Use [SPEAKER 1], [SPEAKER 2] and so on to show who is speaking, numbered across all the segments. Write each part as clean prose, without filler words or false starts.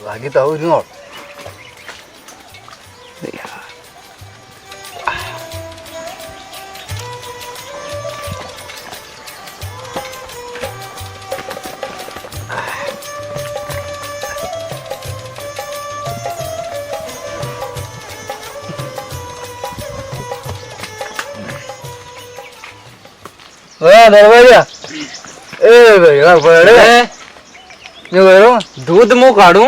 [SPEAKER 1] લાગી તો આવું જ દરવાજા
[SPEAKER 2] दूध मु काढू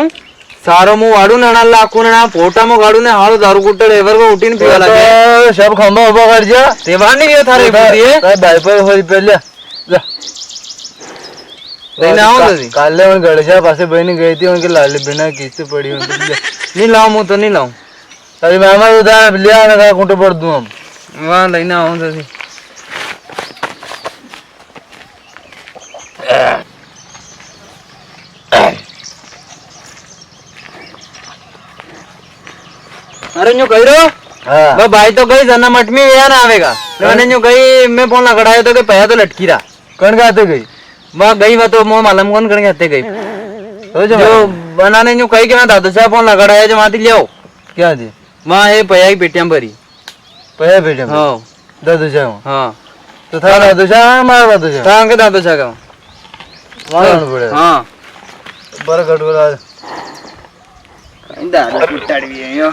[SPEAKER 2] सारो मु वाढू ना लाकू ना पोटा मु काढू ने हाळो दारू कुटड़ एवर को उठीन पीवा लागे
[SPEAKER 1] सब खंबा उभा करजा
[SPEAKER 2] तेवा नहीं गयो थारे बुद्धि
[SPEAKER 1] काय बायपर होई पेल्या ला
[SPEAKER 2] नहीं लाओ तो
[SPEAKER 1] काले में गड़जा पासे बहनी गई थी उनके लाल बिना किस्त पड़ी उनके
[SPEAKER 2] नहीं लाओ मु तो नहीं लाऊं
[SPEAKER 1] अरे मामा उधर लिया ना कुंटे पड़ दूं हम
[SPEAKER 2] वहां लेना आऊं तो अरे न्यू कही रो
[SPEAKER 1] हां
[SPEAKER 2] भाई तो गई जना मठ में या ना आवेगा मैंने न्यू गई मैं फोन लगाया तो के पैसा तो लटकी रहा
[SPEAKER 1] कौन गाते गई
[SPEAKER 2] वहां गई वो तो मो मालूम कौन करके आते गई
[SPEAKER 1] तो
[SPEAKER 2] जो बनाने न्यू कही के मैं दादू साहब फोन लगाया जो माती लियो
[SPEAKER 1] क्या थी
[SPEAKER 2] वहां है पैसा की पेटियां भरी
[SPEAKER 1] पैसा बेटे
[SPEAKER 2] हां
[SPEAKER 1] दादू साहब
[SPEAKER 2] हां
[SPEAKER 1] तो था दादू साहब मार दादू साहब
[SPEAKER 2] कहां के दादू साहब
[SPEAKER 1] मारन पड़े
[SPEAKER 2] हां
[SPEAKER 1] बर गडवला
[SPEAKER 2] दादा पिटाड़ी है यो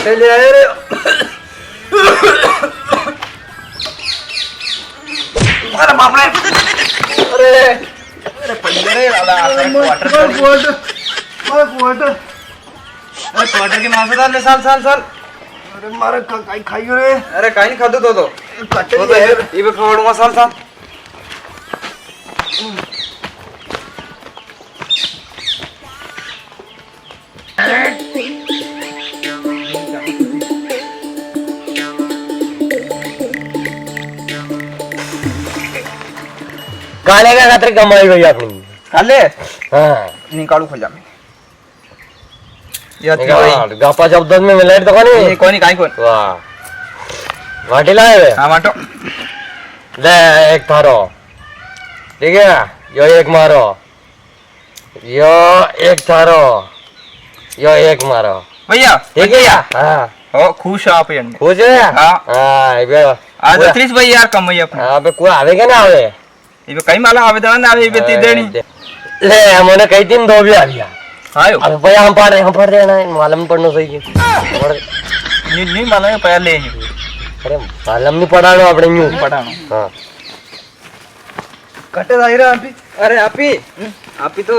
[SPEAKER 1] ले आए रे
[SPEAKER 2] अरे बाप रे
[SPEAKER 1] अरे
[SPEAKER 2] अरे पंजरे वाला
[SPEAKER 1] क्वार्टर
[SPEAKER 2] क्वार्टर के मासे डाल ले साल साल साल
[SPEAKER 1] अरे मारे काई खाइयो रे
[SPEAKER 2] अरे काई नहीं खादो तो
[SPEAKER 1] कटे
[SPEAKER 2] तो ये भी खाऊंगा साल साल
[SPEAKER 1] काले का खातर कमाई गई अपनी
[SPEAKER 2] काले
[SPEAKER 1] हाँ
[SPEAKER 2] निकालू खोल जा मैं
[SPEAKER 1] निकाल गप्पा शब्द में मिलाइट तो कोनी
[SPEAKER 2] ये कोनी काई कोन
[SPEAKER 1] वाह वाटी लाए वे
[SPEAKER 2] हां माटो
[SPEAKER 1] ले एक थारो ठीक है यो एक मारो यो एक थारो यो एक मारो
[SPEAKER 2] भैया
[SPEAKER 1] ठीक है हाँ
[SPEAKER 2] हो खुश आप यार
[SPEAKER 1] खुश है
[SPEAKER 2] हाँ
[SPEAKER 1] हाँ ये
[SPEAKER 2] आज 30 भाई यार कम है अपने
[SPEAKER 1] हाँ बे कोई आवे क्या ना आवे
[SPEAKER 2] ये कई माला आवेदन ना आवे बेती देनी
[SPEAKER 1] ले हमने कई दिन दो भी आ गया
[SPEAKER 2] आयो
[SPEAKER 1] अबे भैया हम पढ़ रहे ना मालूम पढ़ना सही है
[SPEAKER 2] नहीं मालूम पहले ले
[SPEAKER 1] अरे मालूम नहीं पढ़ानो अपने न्यू
[SPEAKER 2] पढ़ानो
[SPEAKER 1] हाँ
[SPEAKER 2] कटे जाईरा आपी अरे आपी तो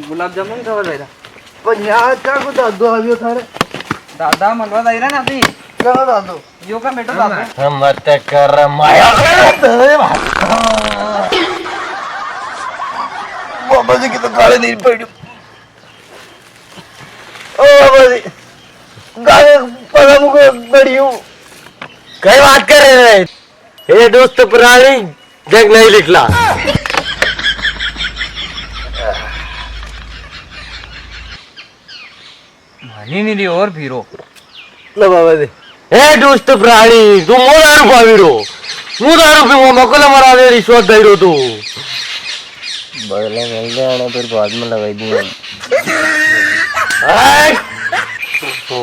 [SPEAKER 2] गुलाब जामुन खावा जाईरा
[SPEAKER 1] पण यहाँ क्या को दादू आवियो थारे
[SPEAKER 2] दादा मनवा जाईरा ना आपी
[SPEAKER 1] क्या दादू
[SPEAKER 2] यो का बेटा दादा
[SPEAKER 1] हम मत कर माया बाबा जी की तो गाड़ी नहीं पड़ी ओ बाबा जी गाड़ी पड़ा मुझे बड़ी हूँ कई बात कर रहे हैं ये दोस्त पुरानी जग नहीं लिखला
[SPEAKER 2] मानी नहीं रही और फिरो
[SPEAKER 1] लो बाबा जी ए दोस्त प्राणी तू मोरा पावीरो मोरा पे मकला मरा दे रिश्वत दे रो तू बदले मिल जाना फिर बाद में लगाई दूंगा ओ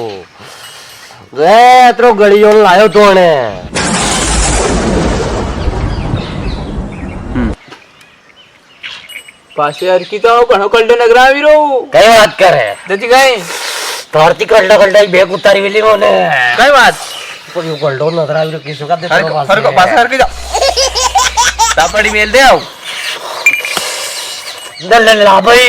[SPEAKER 1] रे अतरो गड़ियों लायो तो ने
[SPEAKER 2] पासे यार की तो घणो कल्डे नगरा वीरो
[SPEAKER 1] कई बात करे
[SPEAKER 2] दती काय
[SPEAKER 1] तोरती कल्डा बेग उतारी वेली रोने
[SPEAKER 2] काय बात
[SPEAKER 1] कोई कल्डो नजर आविरो किसो का दे
[SPEAKER 2] हर को पासे हर के जा तापड़ी मेल दे आओ
[SPEAKER 1] दल ला भाई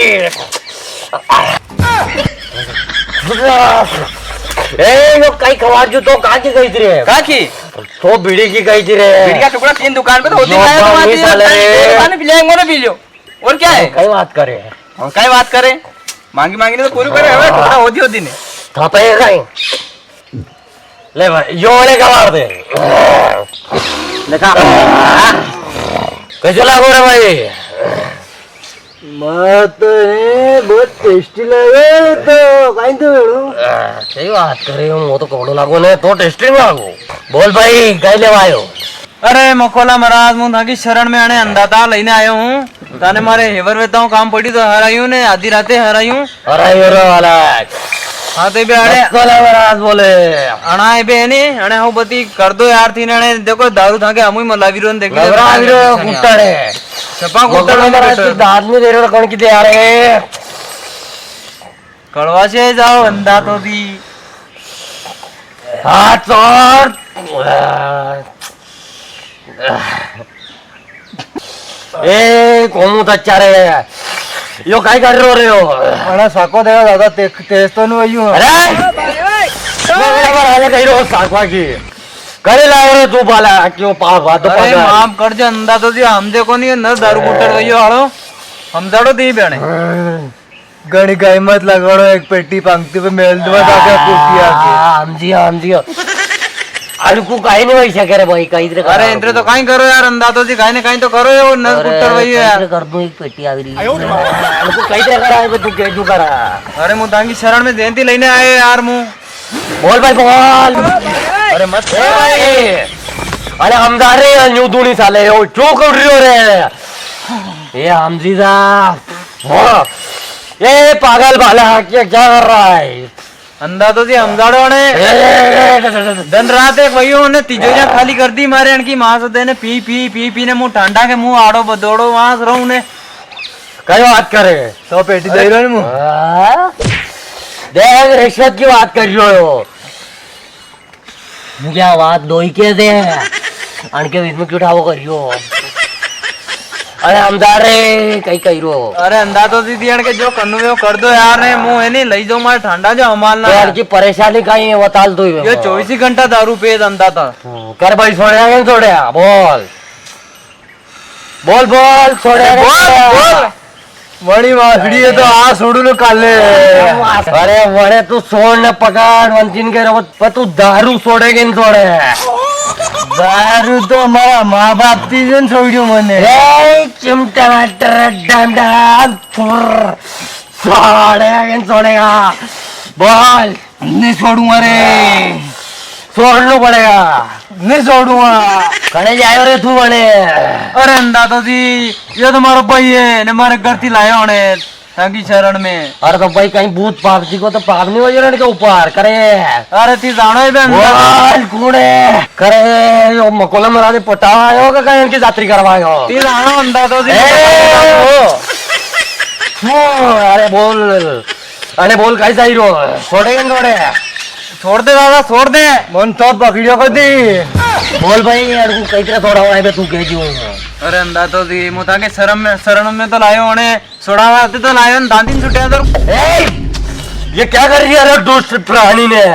[SPEAKER 1] ए यो काई खवाजू तो काकी गई थी रे
[SPEAKER 2] काकी
[SPEAKER 1] तो बीड़ी की गई थी रे
[SPEAKER 2] बीड़ी का टुकड़ा तीन दुकान पे तो होती है तो पानी पी लेंगे ना पी लो और क्या है
[SPEAKER 1] कई बात करे
[SPEAKER 2] और काय बात करे मांगी मांगी ने तो पूरी करे हवे टुकड़ा होती ने
[SPEAKER 1] थापे काय ले भाई यो वाले का मार दे देखा कैसे लागो रे भाई
[SPEAKER 2] मत है बहुत टेस्टी लगे तो काई तो
[SPEAKER 1] सही बात करे હું તો કોડો લાગો ને તો ટેસ્ટી લાગો બોલ ભાઈ કઈ લેવા આવ્યો
[SPEAKER 2] अरे मकोला महाराज હું થાકી શરણ में આને અંદાતા લઈને આવ્યો હું તને મારે હેવર વેતા હું કામ પડ્યું તો હરાયું ને આધી રાતે હરાયું
[SPEAKER 1] અરે યો વાલા
[SPEAKER 2] હા તે બે અરે
[SPEAKER 1] મકોલા મહારાજ બોલે
[SPEAKER 2] અણા એ બે ને અણે હું બધી કર દો યાર થી ને દેખો દારૂ થાકે અમુય મલાવી રો ને દેખી
[SPEAKER 1] નવરાવીરો કુટાડે
[SPEAKER 2] સપા
[SPEAKER 1] મકોલા
[SPEAKER 2] કુટાડે
[SPEAKER 1] મહારાજ કી દાદ में दे रहे कौन की दे आ रहे
[SPEAKER 2] કડવા છે જાઓ અંદાતો દી
[SPEAKER 1] हाथ और ए कोमू तच्चा रे यो काय कर रे हो
[SPEAKER 2] અણા સાકો દેવા દાદા તેજ તો નું આયું
[SPEAKER 1] अरे अरे कही रो साखवा की करे लाए रे तू बाला क्यों पा बात
[SPEAKER 2] અરે માફ કરજે અંદાતો દી હમ દેખો ની ન દારૂ કુટાડ ગયો હાલો સમજાડો દી બેણે ઘણી કઈમત લગાડો એક પેટી પંક્તિ पे मेल दो दादा पूछी आके
[SPEAKER 1] हम जी अड़कू काहे नहीं वही सके रे भाई कहीं इधर
[SPEAKER 2] अरे इंद्र तो काई करो यार अंदातो दी काई ने काई तो करो ये न कुटाड वही यार
[SPEAKER 1] कर दूं एक पेटी आ रही अड़कू कहीं इधर करा है तू के तू करा
[SPEAKER 2] अरे मु तांगी शरण में जयंती लेने आए यार मु
[SPEAKER 1] बोल भाई बोल
[SPEAKER 2] अरे मत
[SPEAKER 1] ए भाई अरे हमदार रे न्यू दूनी साले ओ क्यों कर रही हो रे ये हमजी साहब ये पागल बाला क्या कर रहा है
[SPEAKER 2] अंदातो दी हमजाड़ो ने दिन रात एक वही ने तिजोरियां खाली कर दी मारे इनकी मां से देने पी पी पी पी ने मुंह ठंडा के मुंह आड़ो बदोड़ो वहां से रहूं ने
[SPEAKER 1] कई बात करे
[SPEAKER 2] तो पेटी दे रहे मु
[SPEAKER 1] देख रिश्वत की बात कर रही हो मुझे बात दो ही के दे अनके बीच में क्यों ठावो कर रही हो अरे हमदार रे कई कही रो
[SPEAKER 2] अरे अंदातो दी दियण के जो कन्नु वो कर दो यार ने मुंह है नहीं लई जाओ मारे ठंडा जो हमाल ना
[SPEAKER 1] यार की परेशानी कहीं है बताल तू
[SPEAKER 2] ये 24 घंटा दारू पे अंदाता
[SPEAKER 1] कर भाई छोड़या कि छोड़या बोल बोल बोल छोड़या
[SPEAKER 2] बोल वणी वासड़ी है तो आ छोड़ू लो काले
[SPEAKER 1] अरे वड़े तू छोड़ न पकड़ वंचिन के रवत पर तू दारू छोड़ेगी नहीं छोड़े
[SPEAKER 2] दारू तो हमारा माँ बाप थी जन छोड़ियो मने
[SPEAKER 1] चिमटा डम डम छोड़ेगा छोड़ेगा बोल
[SPEAKER 2] नहीं छोड़ूंगा रे
[SPEAKER 1] छोड़ना पड़ेगा
[SPEAKER 2] नहीं छोड़ूंगा
[SPEAKER 1] कने जायो रे तू बने
[SPEAKER 2] अरे अंदातो जी ये तो हमारा भाई है ने हमारे घर थी लाए होने ताकि शरण में
[SPEAKER 1] अरे तो भाई कहीं भूत पाप जी को तो पाप नहीं हो जाने के ऊपर करे
[SPEAKER 2] अरे ती जानो है बे
[SPEAKER 1] बोल कूड़े करे यो मकोला महाराज पटावा आयो का कहीं इनकी यात्री करवायो
[SPEAKER 2] ती जानो अंदातो जी
[SPEAKER 1] अरे बोल कैसे आई रो छोड़ेगा छोड़े
[SPEAKER 2] छोड़ दे दादा छोड़ दे मन तो पकड़ियो कर दी
[SPEAKER 1] बोल भाई यार तू कई तरह थोड़ा हुआ है तू कह क्यों
[SPEAKER 2] अरे अंदातो जी मुता के शरण में तो लायो होने सोड़ावाते तो लायो न दांतीन छुटिया तो
[SPEAKER 1] ये क्या कर रही है रे दुष्ट प्राणी ने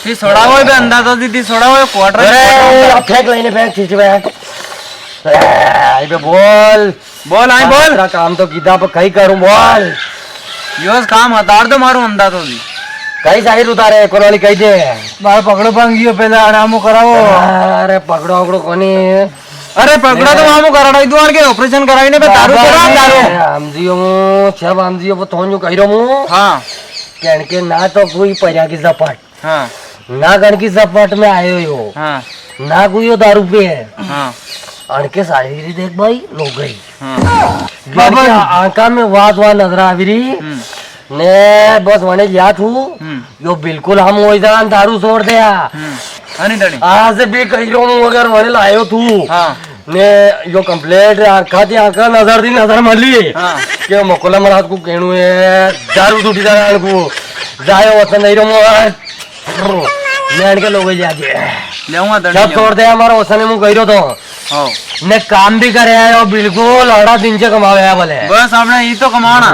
[SPEAKER 2] ती सोड़ावो बे अंदातो जी ती सोड़ावो क्वार्टर
[SPEAKER 1] अरे फेंक लेने फेंक खींच फेंक बे बोल
[SPEAKER 2] बोल आई बोल
[SPEAKER 1] तेरा काम तो कीधा पर कहीं करूं बोल
[SPEAKER 2] योस काम हतार दो मारो अंदातो जी
[SPEAKER 1] कहीं जाहिर उतारे कोनवाली कही दे
[SPEAKER 2] मार पकड़ो पांगियो पहले आरामो करावो
[SPEAKER 1] अरे पकड़ो पकड़ो कोनी
[SPEAKER 2] अरे पकड़ो तो मामो कराड़ो दुआर के ऑपरेशन कराईने पे दारू चढ़ा दारू
[SPEAKER 1] हम जियो छब हम जियो वो थोन जो कही रहो
[SPEAKER 2] हां
[SPEAKER 1] कहन के ना तो कोई परिया की जपट
[SPEAKER 2] हां
[SPEAKER 1] ना गण की जपट में आयो हो
[SPEAKER 2] हां
[SPEAKER 1] ना कोई यो दारू पे है
[SPEAKER 2] हां
[SPEAKER 1] अड़के सारी देख भाई लो गई
[SPEAKER 2] हां
[SPEAKER 1] बाबा आंखा में वाद वाद नजर आवी रही ने बस वने याद हूँ यो बिल्कुल हम वही जगह दारू छोड़ दिया
[SPEAKER 2] अनि डणी
[SPEAKER 1] आज भी कही रहा हूँ अगर वने लायो तू
[SPEAKER 2] हां
[SPEAKER 1] ने यो कंप्लेंट आंखा थी आंखा नजर दी नजर मली
[SPEAKER 2] हां
[SPEAKER 1] के मकोला महाराज को कहणु है दारू टूटी जगह को जायो वतन नहीं रहो मैं के लोग जाके
[SPEAKER 2] लेऊंगा
[SPEAKER 1] सब
[SPEAKER 2] डणी
[SPEAKER 1] छोड़ दे हमारा वसन मु कही रहो तो
[SPEAKER 2] हो
[SPEAKER 1] ने काम भी करे आयो बिल्कुल अड़ा दिन से कमावे है बोले
[SPEAKER 2] बस आपने ई तो कमाना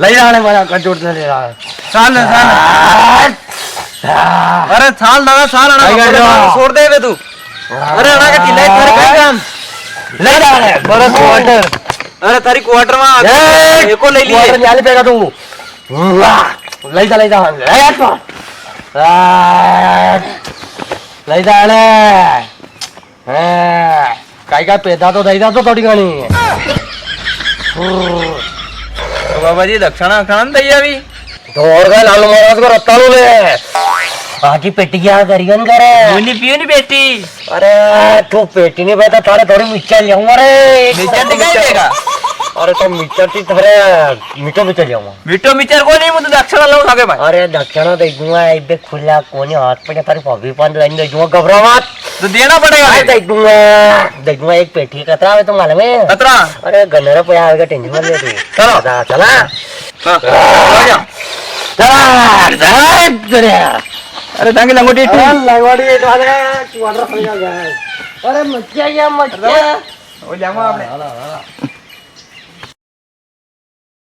[SPEAKER 1] लई रहा है मारा कटोट से ले रहा
[SPEAKER 2] साल साल अरे साल दादा साल अड़ा छोड़ दे बे तू अरे अड़ा के किले कर के काम
[SPEAKER 1] ले रहा है
[SPEAKER 2] बरस क्वार्टर अरे तारी क्वार्टर में एको ले लिए
[SPEAKER 1] क्वार्टर जाले पेगा तू वाह લઈ જા લઈ જા લઈ જા ને કાઈ પેદા તો થઈ જતો થોડી ઘણી
[SPEAKER 2] તો બાબાજી દક્ષિણા થઈ આવી
[SPEAKER 1] દોડ ગઈ લાલુ મહારાજ કો રત્તાણું લે બાકી પેટી क्या करियन करे
[SPEAKER 2] ની પીઓ ની બેટી
[SPEAKER 1] अरे तू पेटी नहीं बेटा थारे थोड़ी मिर्चा लियाऊंगा रे
[SPEAKER 2] मिर्चा दिखाई देगा
[SPEAKER 1] अरे तो मिर्चा की थारे मीठो मिर्चा लियाऊंगा
[SPEAKER 2] मीठो मिचर को नहीं मुझे दक्षिणा लो लागे भाई
[SPEAKER 1] अरे दक्षिणा दे दूंगा एक दे खुला कोने हाथ पे तारी भाभी पान लाइन दे दूंगा घबरा मत
[SPEAKER 2] तो देना पड़ेगा
[SPEAKER 1] दे दूंगा एक पेटी कतरा है तो मालूम है
[SPEAKER 2] कतरा
[SPEAKER 1] अरे गन्नर पे आएगा टेंशन मत ले तू
[SPEAKER 2] चलो
[SPEAKER 1] चला चला
[SPEAKER 2] अरे तांगे लंगोटी
[SPEAKER 1] लंगोटी वाले क्वार्टर फल गया अरे मच्छिया
[SPEAKER 2] ओ जामा आपने